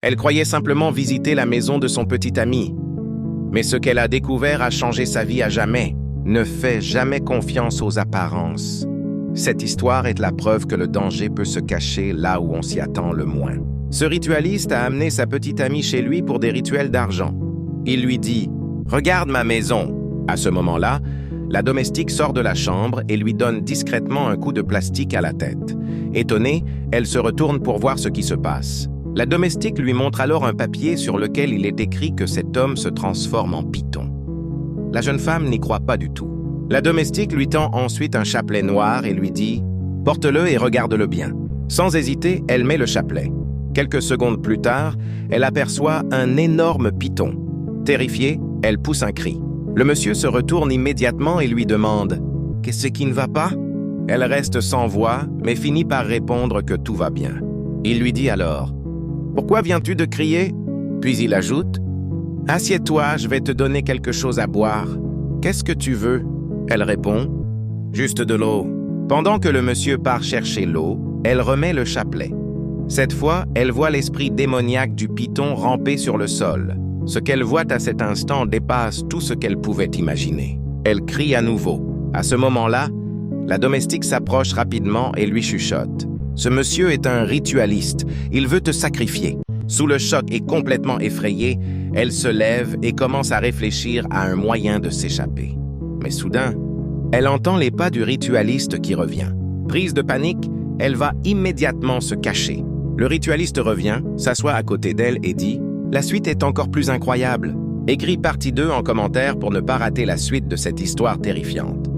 Elle croyait simplement visiter la maison de son petit ami. Mais ce qu'elle a découvert a changé sa vie à jamais. Ne fais jamais confiance aux apparences. Cette histoire est la preuve que le danger peut se cacher là où on s'y attend le moins. Ce ritualiste a amené sa petite amie chez lui pour des rituels d'argent. Il lui dit « Regarde ma maison ». À ce moment-là, la domestique sort de la chambre et lui donne discrètement un coup de plastique à la tête. Étonnée, elle se retourne pour voir ce qui se passe. La domestique lui montre alors un papier sur lequel il est écrit que cet homme se transforme en python. La jeune femme n'y croit pas du tout. La domestique lui tend ensuite un chapelet noir et lui dit « Porte-le et regarde-le bien ». Sans hésiter, elle met le chapelet. Quelques secondes plus tard, elle aperçoit un énorme python. Terrifiée, elle pousse un cri. Le monsieur se retourne immédiatement et lui demande « Qu'est-ce qui ne va pas ?» Elle reste sans voix, mais finit par répondre que tout va bien. Il lui dit alors « Pourquoi viens-tu de crier ?» Puis il ajoute « Assieds-toi, je vais te donner quelque chose à boire. Qu'est-ce que tu veux ?» Elle répond « Juste de l'eau. » Pendant que le monsieur part chercher l'eau, elle remet le chapelet. Cette fois, elle voit l'esprit démoniaque du python ramper sur le sol. Ce qu'elle voit à cet instant dépasse tout ce qu'elle pouvait imaginer. Elle crie à nouveau. À ce moment-là, la domestique s'approche rapidement et lui chuchote. « Ce monsieur est un ritualiste. Il veut te sacrifier. » Sous le choc et complètement effrayée, elle se lève et commence à réfléchir à un moyen de s'échapper. Mais soudain, elle entend les pas du ritualiste qui revient. Prise de panique, elle va immédiatement se cacher. Le ritualiste revient, s'assoit à côté d'elle et dit « La suite est encore plus incroyable. Écris partie 2 en commentaire pour ne pas rater la suite de cette histoire terrifiante. »